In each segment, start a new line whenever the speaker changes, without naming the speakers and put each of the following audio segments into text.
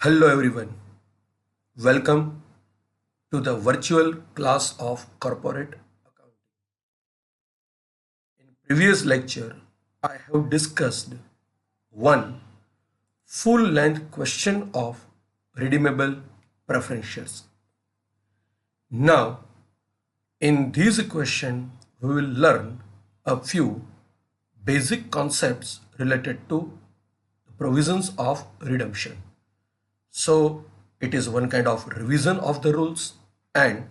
Hello everyone. Welcome to the virtual class of corporate accounting. In previous lecture, I have discussed one full-length question of redeemable preference shares. Now, in this question, we will learn a few basic concepts related to the provisions of redemption. So it is one kind of revision of the rules and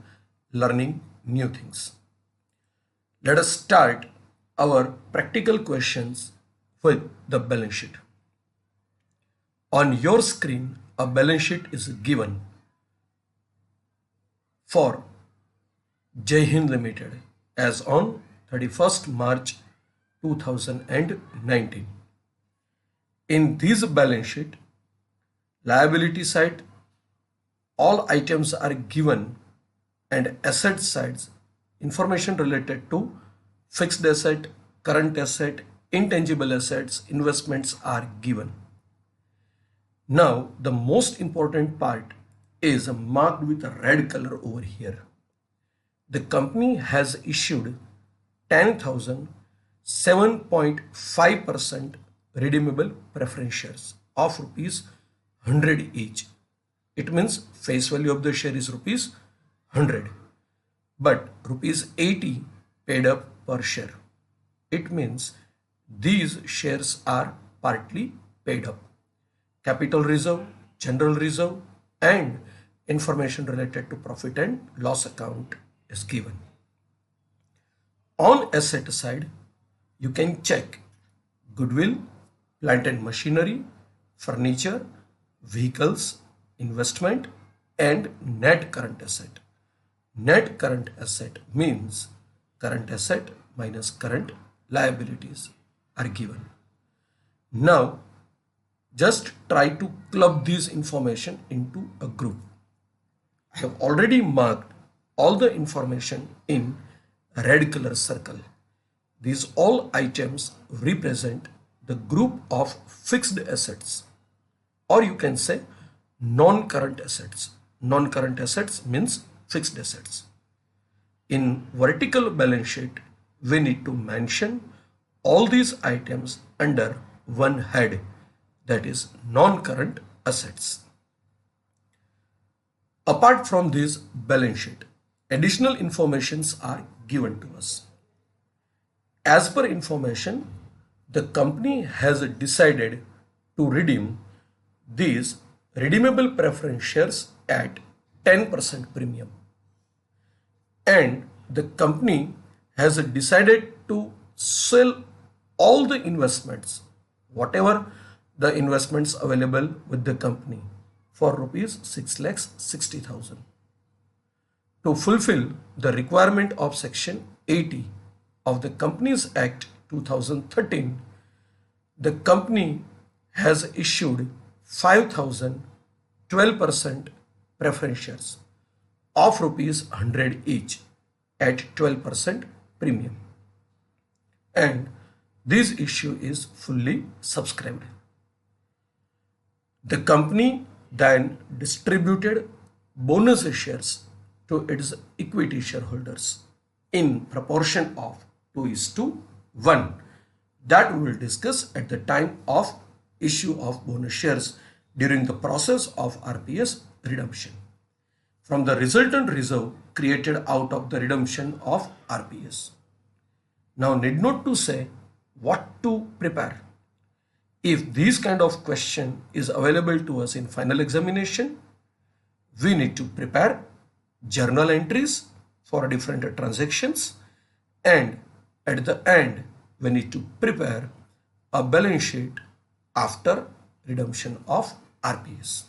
learning new things. Let us start our practical questions with the balance sheet. On your screen, a balance sheet is given for Jai Hind Limited as on 31st March 2019. In this balance sheet, liability side, all items are given, and asset sides, information related to fixed asset, current asset, intangible assets, investments are given. Now, the most important part is marked with a red color over here. The company has issued 10,000 7.5% redeemable preference shares of rupees 100 each. It means face value of the share is rupees 100, but rupees 80 paid up per share. It means these shares are partly paid up. Capital reserve, general reserve, and information related to profit and loss account is given. On asset side, you can check goodwill, plant and machinery, furniture, vehicles, investment, and net current asset. Net current asset means current asset minus current liabilities are given. Now, just try to club this information into a group. I have already marked all the information in a red color circle. These all items represent the group of fixed assets, or you can say non-current assets. Non-current assets means fixed assets. In vertical balance sheet, we need to mention all these items under one head, that is non-current assets. Apart from this balance sheet, additional informations are given to us. As per information, the company has decided to redeem these redeemable preference shares at 10% premium. And the company has decided to sell all the investments, whatever the investments available with the company, for rupees 6,60,000. To fulfill the requirement of Section 80 of the Companies Act 2013, the company has issued 5,000 12% preference shares of rupees 100 each at 12% premium, and this issue is fully subscribed. The company then distributed bonus shares to its equity shareholders in proportion of 2:1 that we will discuss at the time of issue of bonus shares during the process of RPS redemption from the resultant reserve created out of the redemption of RPS. Now, need not to say what to prepare. If this kind of question is available to us in final examination, we need to prepare journal entries for different transactions, and at the end we need to prepare a balance sheet after redemption of RPS.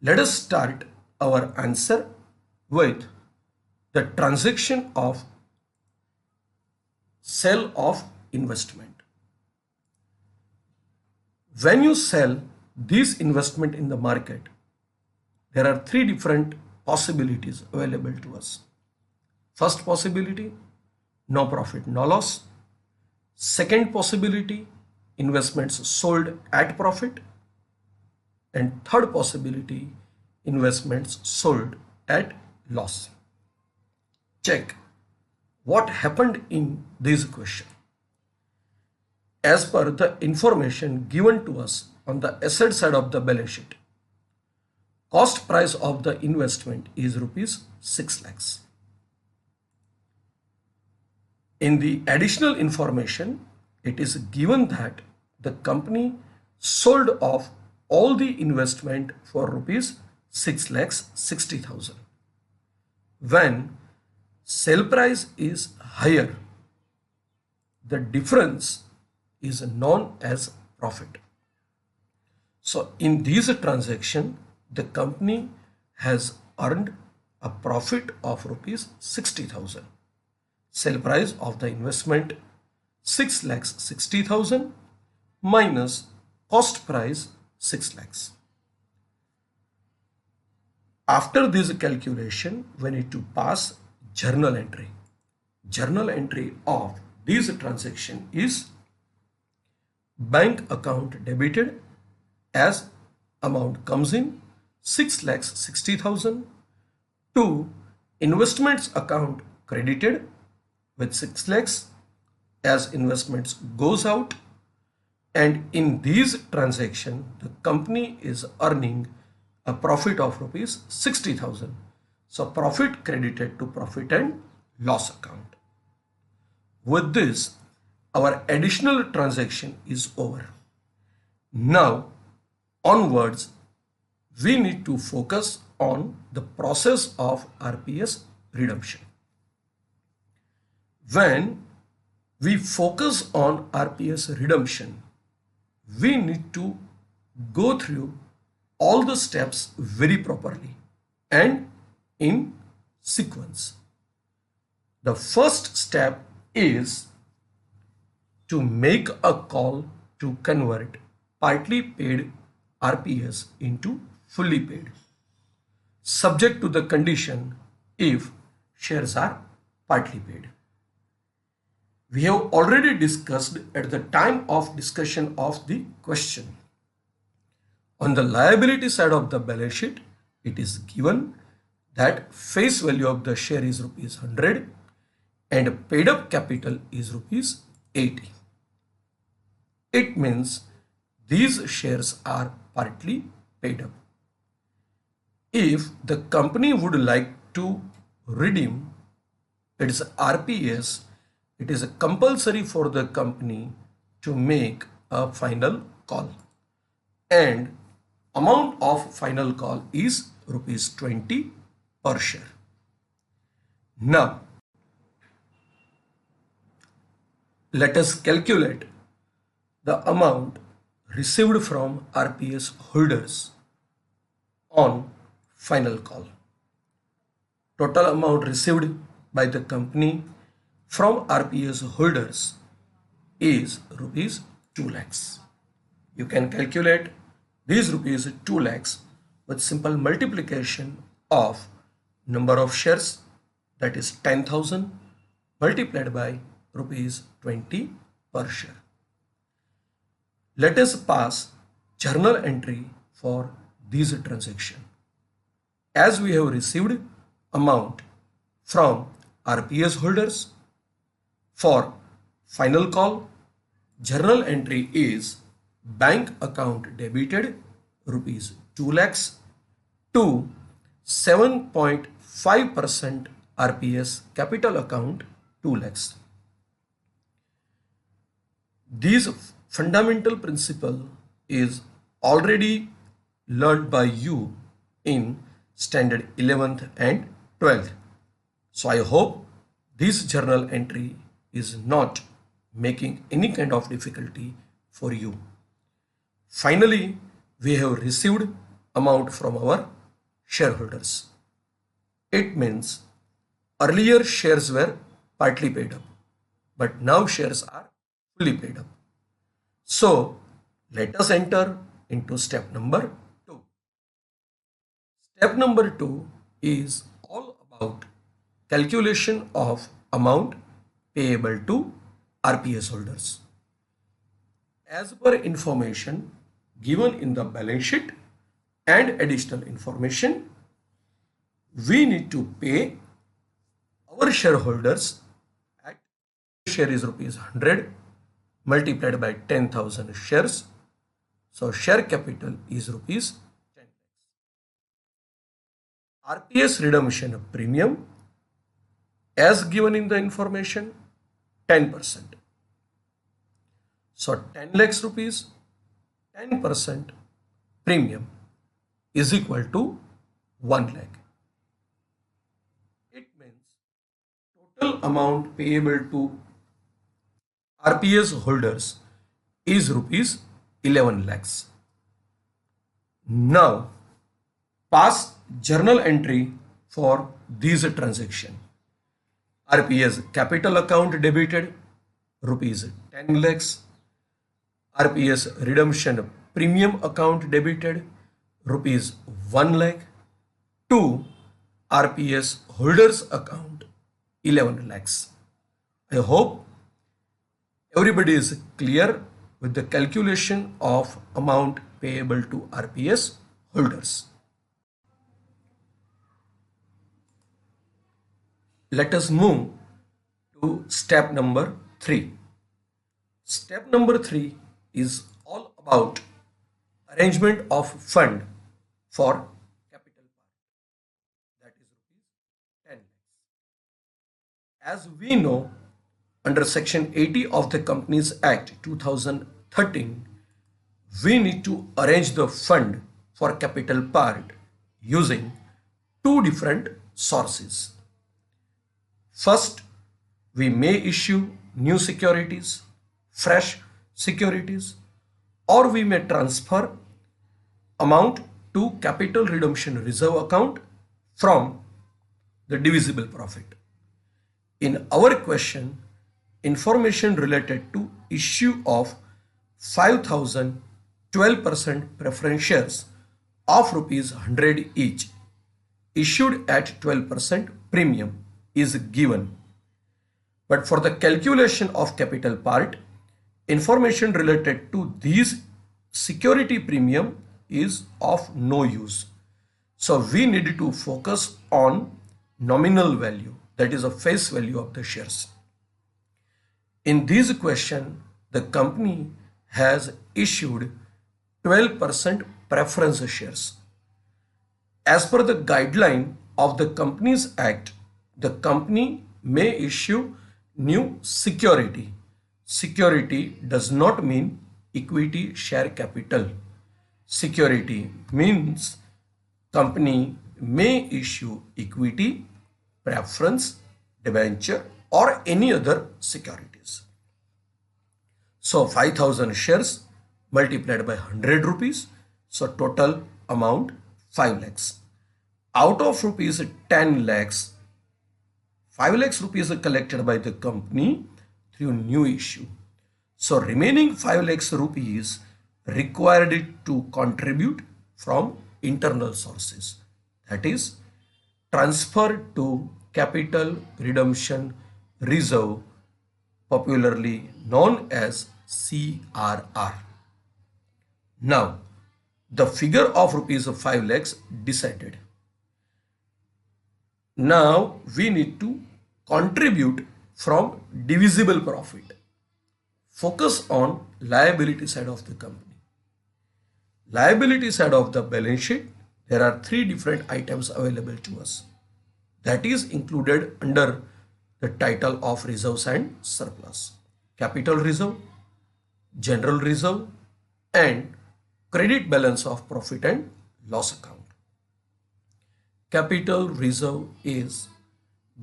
Let us start our answer with the transaction of sale of investment. When you sell this investment in the market, there are three different possibilities available to us. First possibility, no profit, no loss. Second possibility, investments sold at profit. And third possibility, investments sold at loss. Check what happened in this question. As per the information given to us on the asset side of the balance sheet, cost price of the investment is rupees 6 lakhs. In the additional information, it is given that the company sold off all the investment for rupees 6 lakhs 60,000. When sale price is higher, the difference is known as profit. So in this transaction, the company has earned a profit of rupees 60,000. Sale price of the investment 6 lakhs 60,000 minus cost price 6 lakhs. After this calculation, we need to pass journal entry. Journal entry of this transaction is bank account debited as amount comes in 6 lakhs 60,000 to investments account credited with 6 lakhs as investments goes out, and in these transaction the company is earning a profit of rupees 60,000. So profit credited to profit and loss account. With this, our additional transaction is over. Now onwards, we need to focus on the process of RPS redemption. When we focus on RPS redemption, we need to go through all the steps very properly and in sequence. The first step is to make a call to convert partly paid RPS into fully paid, subject to the condition if shares are partly paid. We have already discussed at the time of discussion of the question. On the liability side of the balance sheet, it is given that face value of the share is rupees 100 and paid up capital is rupees 80. It means these shares are partly paid up. If the company would like to redeem its RPS, it is compulsory for the company to make a final call, and amount of final call is rupees 20 per share. Now let us calculate the amount received from RPS holders on final call. Total amount received by the company from RPS holders is rupees 2 lakhs. You can calculate these rupees 2 lakhs with simple multiplication of number of shares, that is 10,000, multiplied by rupees 20 per share. Let us pass journal entry for this transaction. As we have received amount from RPS holders for final call, journal entry is bank account debited rupees 2 lakhs to 7.5% RPS capital account 2 lakhs. This fundamental principle is already learned by you in standard 11th and 12th. So I hope this journal entry is not making any kind of difficulty for you. Finally, we have received amount from our shareholders. It means earlier shares were partly paid up, but now shares are fully paid up. So let us enter into step number 2. Step number 2 is all about calculation of amount payable to RPS holders. As per information given in the balance sheet, and additional information, we need to pay our shareholders at share is rupees 100 multiplied by 10,000 shares. So share capital is rupees 10 lakhs. RPS redemption premium as given in the information 10%. So 10 lakhs rupees, 10% premium is equal to 1 lakh. It means total amount payable to RPS holders is rupees 11 lakhs. Now pass journal entry for these transaction. RPS capital account debited rupees 10 lakhs. RPS redemption premium account debited rupees 1 lakh. To RPS holders account 11 lakhs. I hope everybody is clear with the calculation of amount payable to RPS holders. Let us move to step number 3. Step number 3 is all about arrangement of fund for capital part, that is rupees 10 lakhs. As we know, under section 80 of the Companies Act 2013, we need to arrange the fund for capital part using two different sources. First, we may issue new securities, fresh securities, or we may transfer amount to capital redemption reserve account from the divisible profit. In our question, information related to issue of 5,000 12% preference shares of rupees 100 each issued at 12% premium is given. But for the calculation of capital part, information related to these security premium is of no use. So we need to focus on nominal value, that is a face value of the shares. In this question, the company has issued 12% preference shares. As per the guideline of the Companies Act, the company may issue new security. Security does not mean equity share capital. Security means company may issue equity, preference, debenture or any other securities. So 5,000 shares multiplied by 100 rupees. So total amount 5 lakhs. Out of rupees 10 lakhs, 5 lakhs rupees are collected by the company through new issue. So remaining 5 lakhs rupees required it to contribute from internal sources. That is transferred to capital redemption reserve, popularly known as CRR. Now, the figure of rupees 5 lakhs decided. Now, we need to contribute from divisible profit. Focus on liability side of the company. Liability side of the balance sheet, there are three different items available to us. That is included under the title of reserves and surplus. Capital reserve, general reserve, and credit balance of profit and loss account. Capital reserve is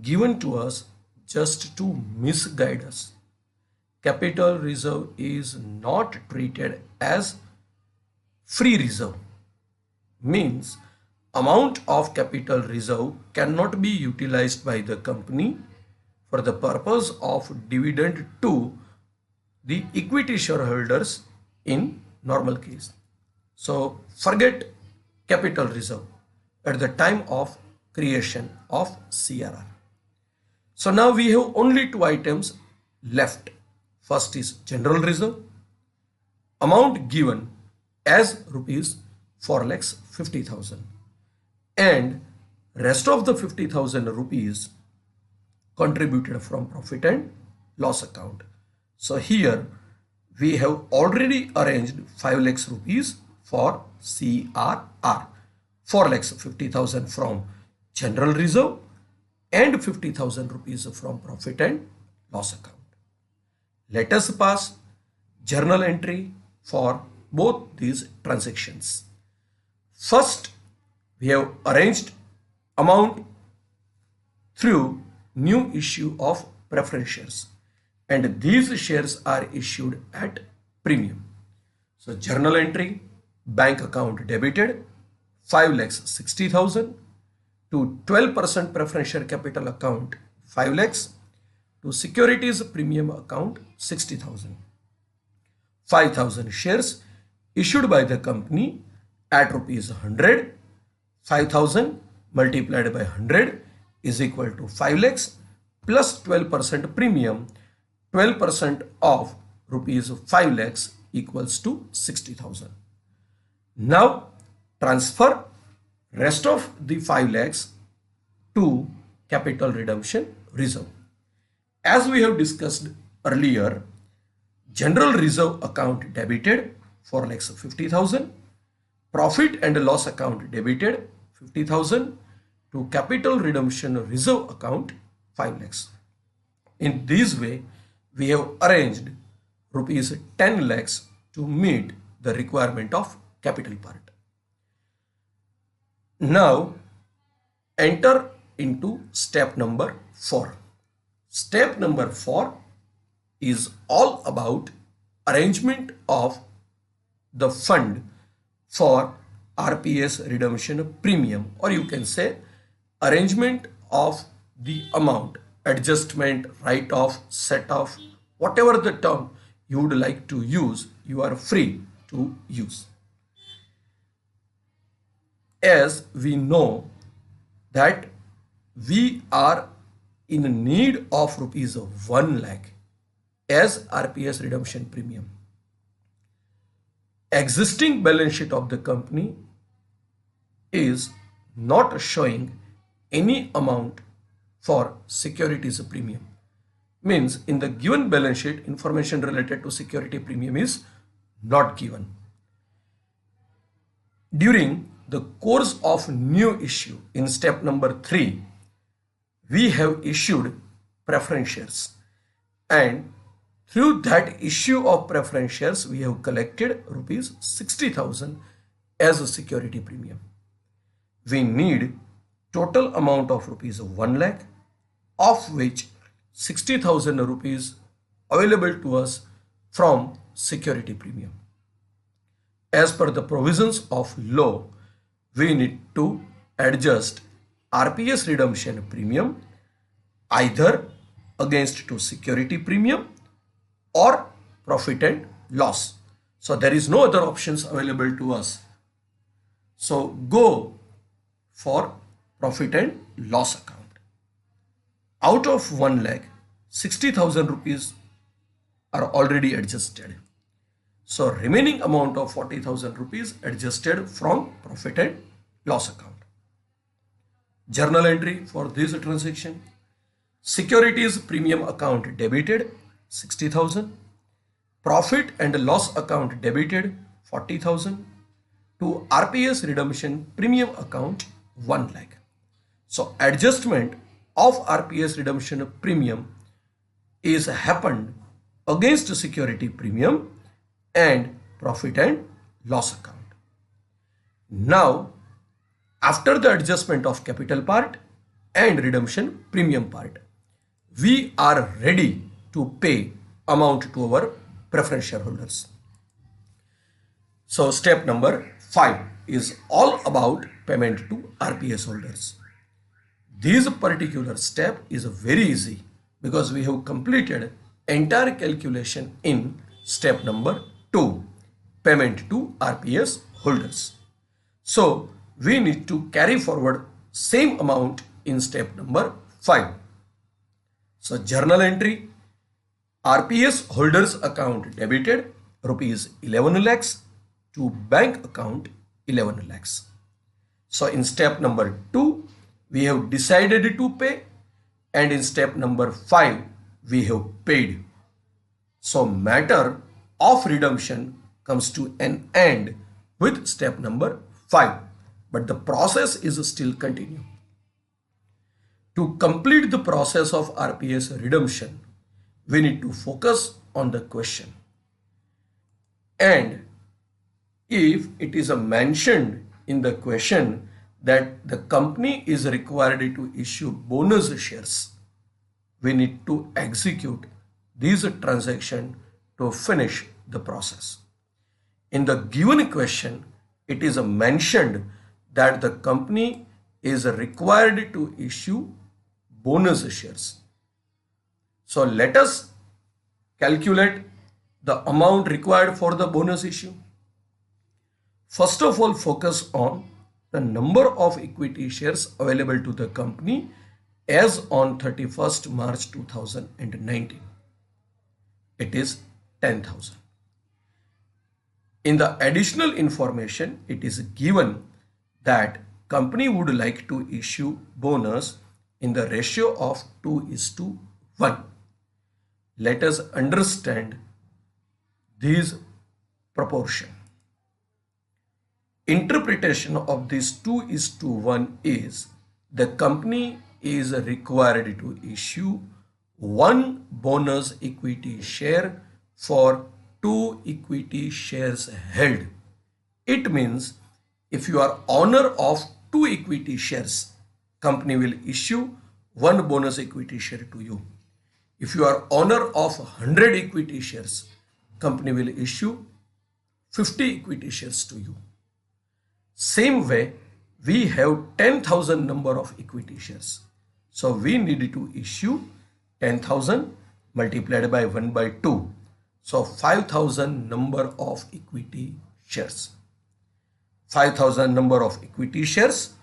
given to us just to misguide us. Capital reserve is not treated as free reserve. Means amount of capital reserve cannot be utilized by the company for the purpose of dividend to the equity shareholders in normal case. So forget capital reserve at the time of creation of CRR. So now we have only two items left. First is general reserve, amount given as rupees 4 lakhs 50,000, and rest of the 50,000 rupees contributed from profit and loss account. So here we have already arranged 5 lakhs rupees for CRR, 4 lakhs 50,000 from general reserve and 50,000 rupees from profit and loss account. Let us pass journal entry for both these transactions. First, we have arranged amount through new issue of preference shares, and these shares are issued at premium. So journal entry, bank account debited 5 lakhs 60,000 to 12% preference share capital account 5 lakhs to securities premium account 60,000. 5,000 shares issued by the company at rupees 100. 5,000 multiplied by 100 is equal to 5 lakhs plus 12% premium. 12% of rupees 5 lakhs equals to 60,000. Now transfer rest of the 5 lakhs to capital redemption reserve. As we have discussed earlier, general reserve account debited 4 lakhs 50,000, profit and loss account debited 50,000 to capital redemption reserve account 5 lakhs. In this way, we have arranged rupees 10 lakhs to meet the requirement of capital part. Now enter into step number 4. Step number 4 is all about arrangement of the fund for RPS redemption premium, or you can say arrangement of the amount, adjustment, write-off, set-off, whatever the term you would like to use, you are free to use. As we know that we are in need of rupees 1 lakh as RPS redemption premium. Existing balance sheet of the company is not showing any amount for securities premium. Means in the given balance sheet, information related to security premium is not given. During the course of new issue in step number 3, we have issued preference shares, and through that issue of preference shares we have collected rupees 60,000 as a security premium. We need total amount of rupees 1 lakh, of which 60,000 rupees available to us from security premium. As per the provisions of law, we need to adjust RPS redemption premium either against to security premium or profit and loss. So there is no other options available to us. So go for profit and loss account. Out of 1 lakh, 60,000 rupees are already adjusted. So remaining amount of 40,000 rupees adjusted from profit and loss account. Journal entry for this transaction. Securities premium account debited 60,000. Profit and loss account debited 40,000 to RPS redemption premium account 1 lakh. So adjustment of RPS redemption premium is happened against security premium and profit and loss account. Now, after the adjustment of capital part and redemption premium part, we are ready to pay amount to our preference shareholders. So step number 5 is all about payment to RPS holders. This particular step is very easy because we have completed entire calculation in step number 2, payment to RPS holders. So we need to carry forward same amount in step number 5. So journal entry, RPS holders account debited rupees 11 lakhs to bank account 11 lakhs. So in step number 2, we have decided to pay, and in step number 5, we have paid. So matter of redemption comes to an end with step number 5, but the process is still continuing. To complete the process of RPS redemption, we need to focus on the question. And if it is mentioned in the question that the company is required to issue bonus shares, we need to execute these transactions to finish the process. In the given question, it is mentioned that the company is required to issue bonus shares. So let us calculate the amount required for the bonus issue. First of all, focus on the number of equity shares available to the company as on 31st March 2019. It is 10,000. In the additional information, it is given that company would like to issue bonus in the ratio of 2:1. Let us understand these proportion. Interpretation of this 2:1 is the company is required to issue one bonus equity share for 2 equity shares held. It means if you are owner of 2 equity shares, company will issue one bonus equity share to you. If you are owner of 100 equity shares, company will issue 50 equity shares to you. Same way, we have 10,000 number of equity shares. So we need to issue 10,000 multiplied by 1 by 2. So 5,000 number of equity shares. 5,000 number of equity shares.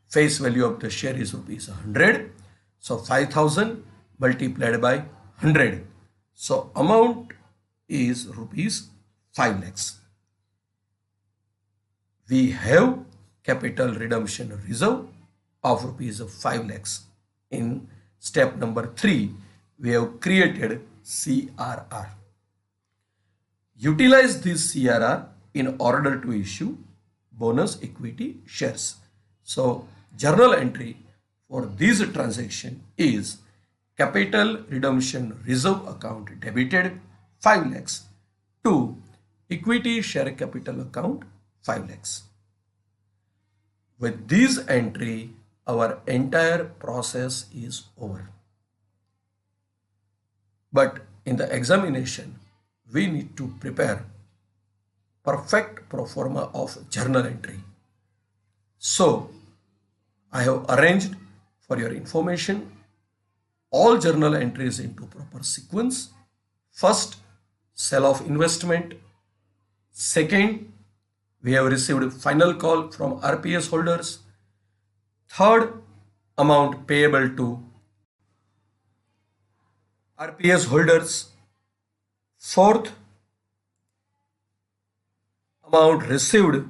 Face value of the share is rupees 100. So 5,000 multiplied by 100. So amount is rupees 5 lakhs. We have capital redemption reserve of rupees 5 lakhs. In step number 3, we have created CRR. Utilize this CRR in order to issue bonus equity shares. So journal entry for this transaction is capital redemption reserve account debited 5 lakhs to equity share capital account 5 lakhs. With this entry, our entire process is over. But in the examination, we need to prepare perfect pro forma of journal entry. So, I have arranged for your information all journal entries into proper sequence. First, sale of investment. Second, we have received final call from RPS holders. Third, amount payable to RPS holders. Fourth, amount received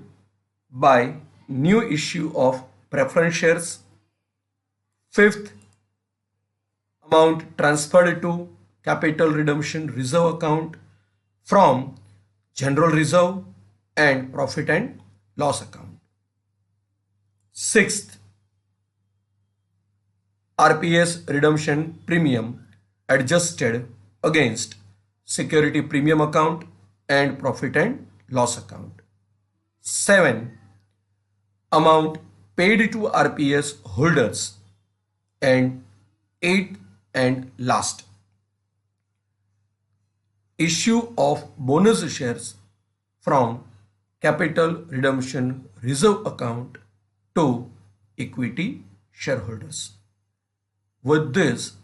by new issue of preference shares. Fifth, amount transferred to capital redemption reserve account from general reserve and profit and loss account. Sixth, RPS redemption premium adjusted against security premium account and profit and loss account. 7. Amount paid to RPS holders. And 8 and last, issue of bonus shares from capital redemption reserve account to equity shareholders. With this,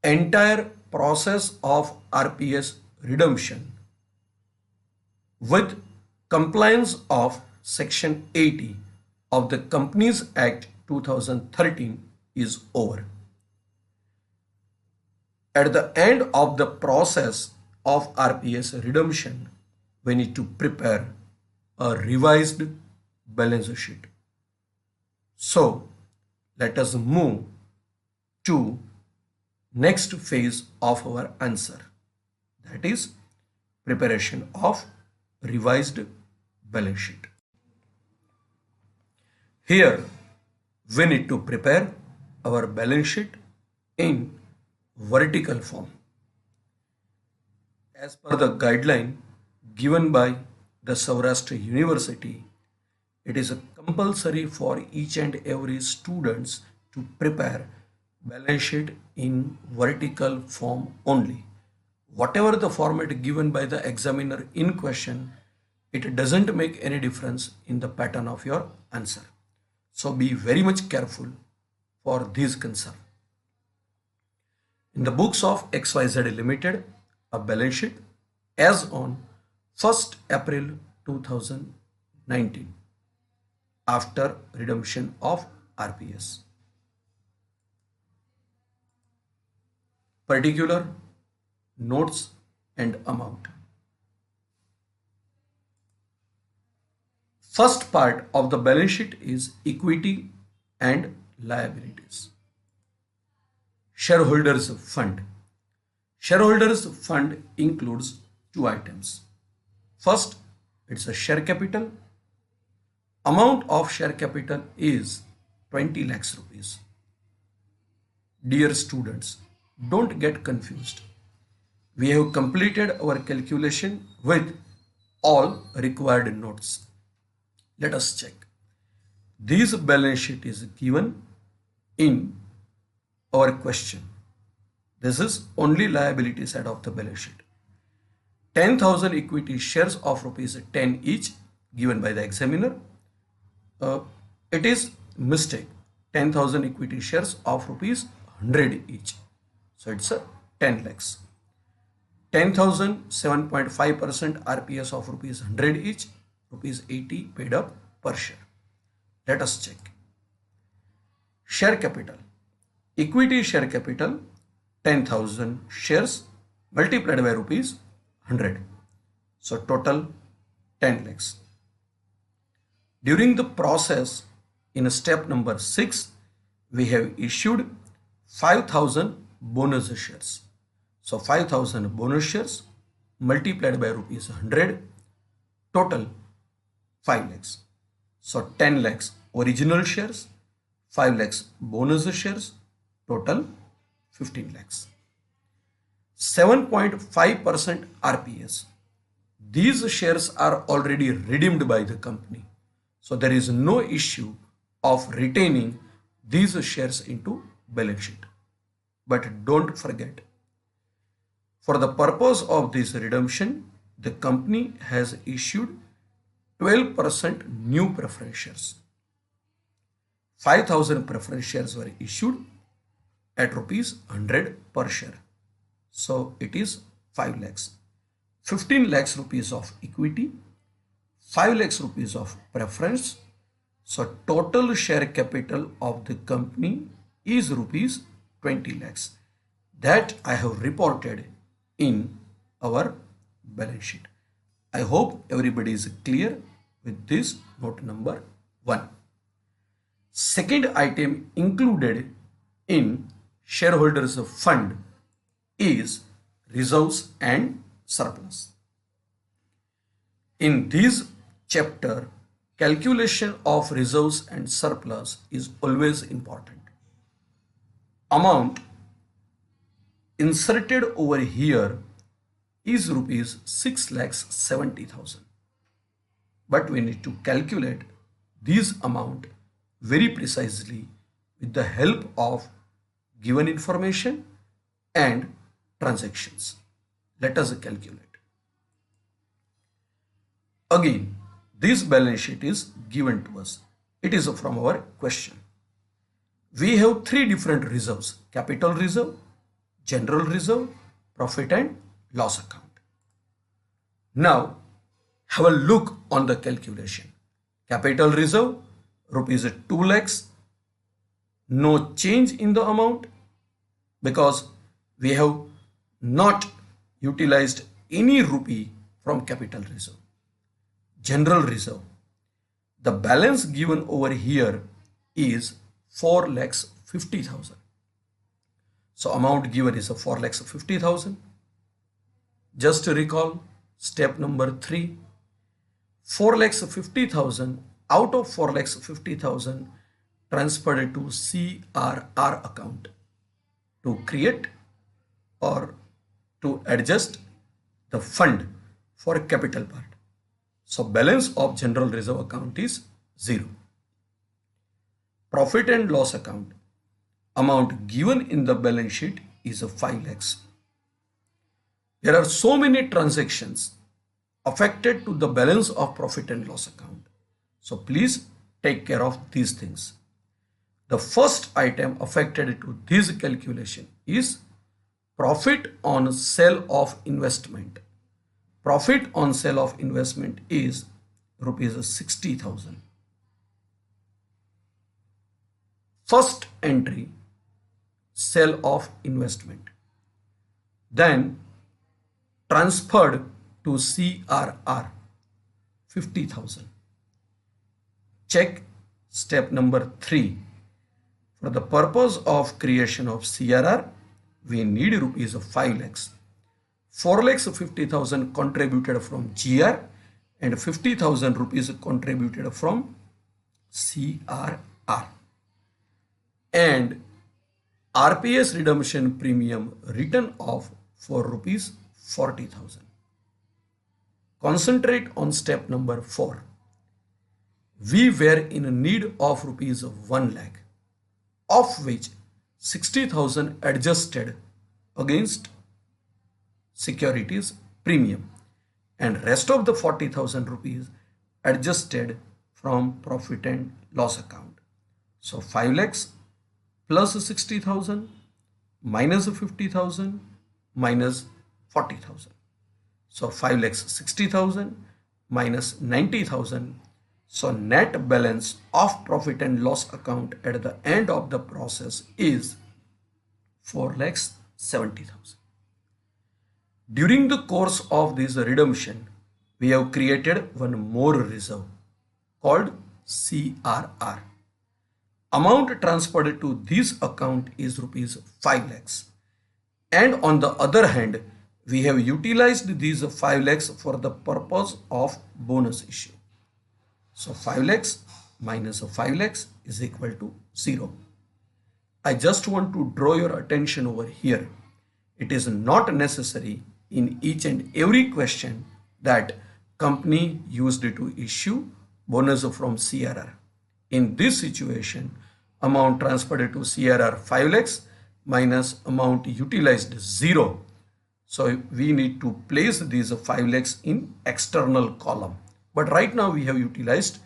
entire process of RPS redemption with compliance of Section 80 of the Companies Act 2013 is over. At the end of the process of RPS redemption, we need to prepare a revised balance sheet. So let us move to next phase of our answer, that is preparation of revised balance sheet. Here we need to prepare our balance sheet in vertical form. As per the guideline given by the Saurashtra University, it is compulsory for each and every students to prepare balance sheet in vertical form only. Whatever the format given by the examiner in question, it doesn't make any difference in the pattern of your answer. So be very much careful for this concern. In the books of XYZ Limited, a balance sheet as on 1st April 2019 after redemption of RPS. Particular notes and amount. First part of the balance sheet is equity and liabilities. Shareholders fund. Shareholders fund includes two items. First, it's a share capital. Amount of share capital is 20 lakhs rupees. Dear students, don't get confused. We have completed our calculation with all required notes. Let us check. This balance sheet is given in our question. This is only liability side of the balance sheet. 10,000 equity shares of rupees 10 each given by the examiner. It is mistake. 10,000 equity shares of rupees 100 each. So it's a 10 lakhs. 10,000 7.5% RPS of rupees 100 each, rupees 80 paid up per share. Let us check. Share capital. Equity share capital 10,000 shares multiplied by rupees 100. So total 10 lakhs. During the process in step number 6, we have issued 5,000 bonus shares. So 5,000 bonus shares multiplied by rupees 100, total 5 lakhs. So 10 lakhs original shares, 5 lakhs bonus shares, total 15 lakhs. 7.5% RPS. These shares are already redeemed by the company. So there is no issue of retaining these shares into balance sheet. But don't forget, for the purpose of this redemption, the company has issued 12% new preference shares. 5,000 preference shares were issued at rupees 100 per share. So it is 5 lakhs. 15 lakhs rupees of equity, 5 lakhs rupees of preference. So total share capital of the company is rupees 20 lakhs. That I have reported in our balance sheet. I hope everybody is clear with this note number 1. Second item included in shareholders fund is reserves and surplus. In this chapter, calculation of reserves and surplus is always important. Amount inserted over here is rupees 6,70,000. But we need to calculate this amount very precisely with the help of given information and transactions. Let us calculate. Again, this balance sheet is given to us. It is from our question. We have 3 different reserves: capital reserve, general reserve, profit and loss account. Now, have a look on the calculation. Capital reserve, rupees 2 lakhs. No change in the amount because we have not utilized any rupee from capital reserve. General reserve. The balance given over here is 4,50,000. So amount given is 4,50,000. Just to recall, step number 3, 4,50,000 out of 4,50,000 transferred to CRR account to create or to adjust the fund for capital part. So balance of general reserve account is 0. Profit and loss account, amount given in the balance sheet is 5 lakhs. There are so many transactions affected to the balance of profit and loss account. So please take care of these things. The first item affected to this calculation is profit on sale of investment. Profit on sale of investment is rupees 60,000. First entry, sale of investment. Then transferred to CRR, 50,000. Check step number 3. For the purpose of creation of CRR, we need rupees 5 lakhs. 4,50,000 contributed from GR and 50,000 rupees contributed from CRR. And RPS redemption premium written off for rupees 40,000. Concentrate on step number 4. We were in need of rupees 1 lakh, of which 60,000 adjusted against securities premium and rest of the 40,000 rupees adjusted from profit and loss account. So 5 lakhs plus 60,000 minus 50,000 minus 40,000. So 5 lakhs 60,000 minus 90,000. So net balance of profit and loss account at the end of the process is 4 lakhs 70,000. During the course of this redemption, we have created one more reserve called CRR. Amount transferred to this account is rupees 5 lakhs. And on the other hand, we have utilized these 5 lakhs for the purpose of bonus issue. So 5 lakhs minus 5 lakhs is equal to 0. I just want to draw your attention over here. It is not necessary in each and every question that company used to issue bonus from CRR. In this situation, amount transferred to CRR 5 lakhs minus amount utilized 0. So we need to place these 5 lakhs in external column. But right now we have utilized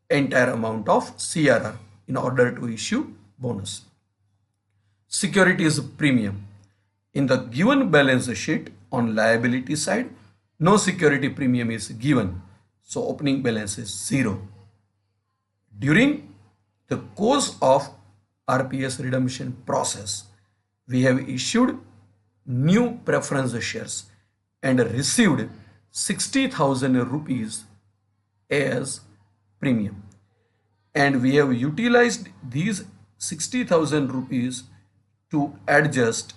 entire amount of CRR in order to issue bonus. Securities premium. In the given balance sheet on liability side, no security premium is given. So opening balance is 0. During the course of RPS redemption process, we have issued new preference shares and received 60,000 rupees as premium. And we have utilized these 60,000 rupees to adjust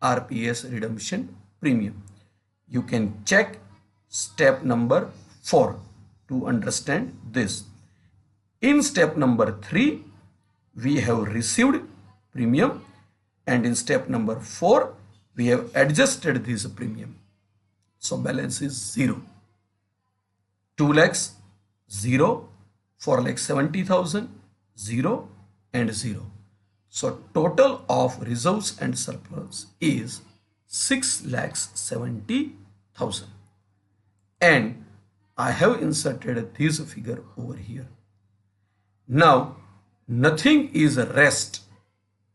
RPS redemption premium. You can check step number 4 to understand this. In step number 3, we have received premium, and in step number 4, we have adjusted this premium. So balance is 0. 2 lakhs, 0, 4 lakhs 70,000, 0 and 0. So total of reserves and surplus is 6 lakhs 70,000. And I have inserted this figure over here. Now nothing is rest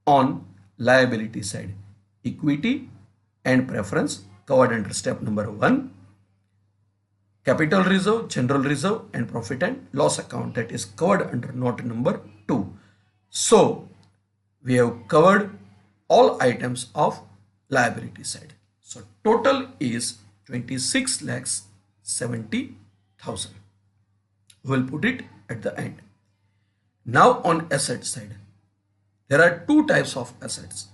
on liability side. Equity and preference covered under step number 1. Capital reserve, general reserve and profit and loss account, that is covered under note number 2. So we have covered all items of liability side. So total is 26 lakhs 70,000. We will put it at the end. Now on asset side, there are two types of assets: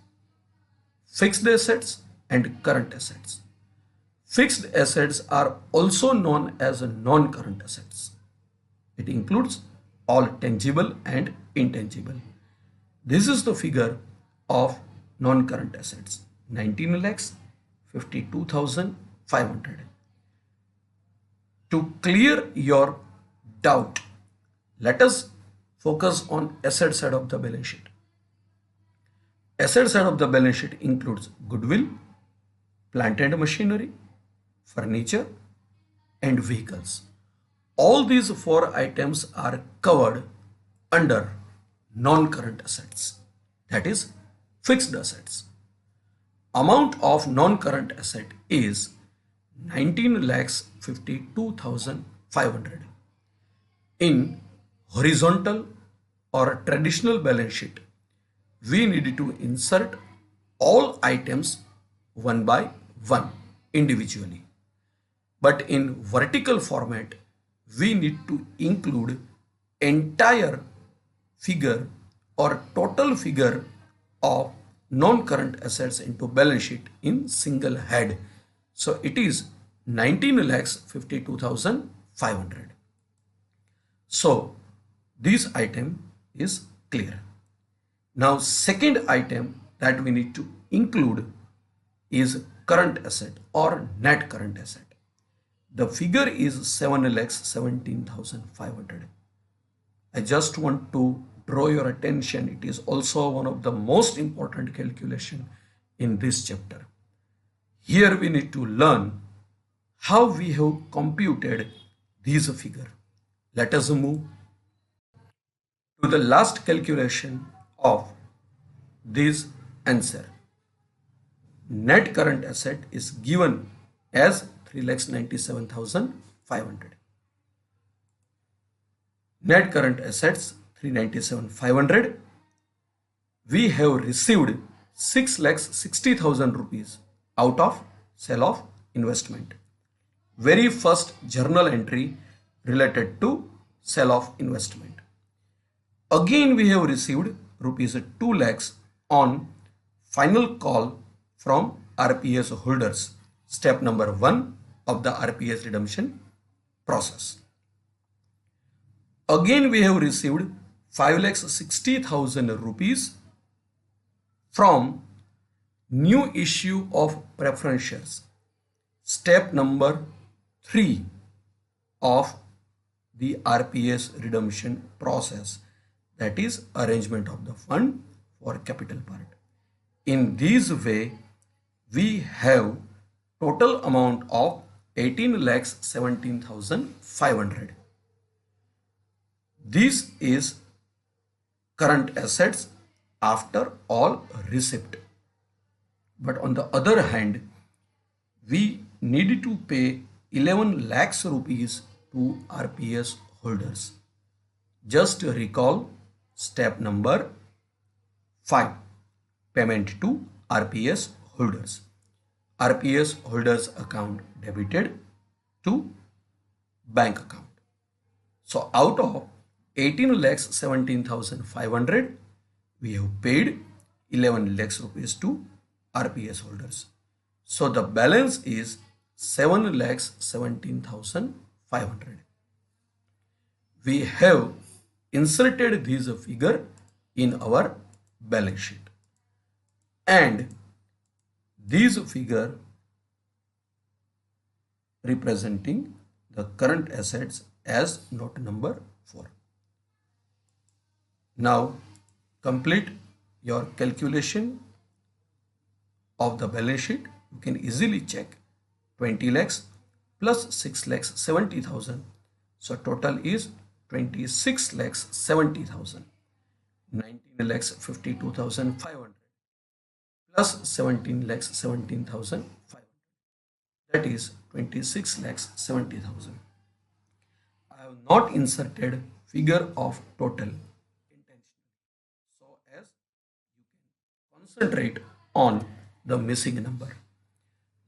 fixed assets and current assets. Fixed assets are also known as non-current assets. It includes all tangible and intangible. This is the figure of non-current assets: 19 lakhs 52,500. To clear your doubt, let us focus on asset side of the balance sheet. Asset side of the balance sheet includes goodwill, plant and machinery, furniture, and vehicles. All these four items are covered under non-current assets, that is fixed assets. Amount of non-current asset is 19 lakhs 52,500. In horizontal or traditional balance sheet, we need to insert all items one by one individually. But in vertical format, we need to include entire figure or total figure of non-current assets into balance sheet in single head. So it is 19 lakhs 52,500. So this item is clear. Now second item that we need to include is current asset or net current asset. The figure is 7 lakhs 17,500. I just want to draw your attention. It is also one of the most important calculation in this chapter. Here we need to learn how we have computed this figure. Let us move to the last calculation of this answer. Net current asset is given as 3,97,500. Net current assets 397,500. We have received 6,60,000 rupees out of sale of investment. Very first journal entry related to sale of investment. Again we have received rupees 2 lakhs on final call from RPS holders. Step number 1 of the RPS redemption process. Again we have received 5,60,000 rupees from new issue of preference shares. Step number 3 of the RPS redemption process, that is arrangement of the fund for capital part. In this way we have total amount of 18 lakhs 17,500. This is current assets after all receipt. But on the other hand, we need to pay 11 lakhs rupees to RPS holders. Just recall step number 5, payment to RPS holders. RPS holders account debited to bank account. So out of 18 lakhs 17,500, we have paid 11 lakhs rupees to RPS holders. So the balance is 7 lakhs 17,500. We have inserted this figure in our balance sheet, and this figure representing the current assets as note number 4. Now complete your calculation of the balance sheet. You can easily check 20 lakhs plus 6 lakhs 70,000. So total is 26 lakhs 70,000. 19 lakhs 52,500 plus 17 lakhs 17,500. That is 26 lakhs 70,000. I have not inserted figure of total intentionally, so as you can concentrate on the missing number.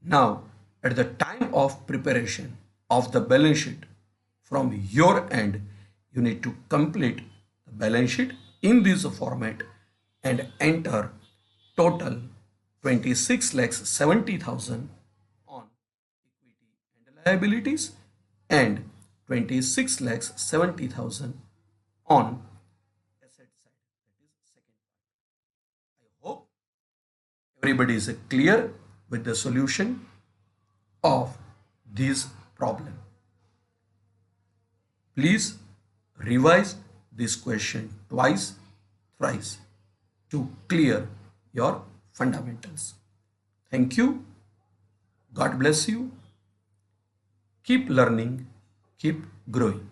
Now, at the time of preparation of the balance sheet from your end, you need to complete the balance sheet in this format and enter total 26 lakhs 70,000 on equity and liabilities and 26 lakhs 70,000 on asset side. That is second part. I hope everybody is clear with the solution of this problem. Please revise this question twice, thrice to clear your fundamentals. Thank you. God bless you. Keep learning, keep growing.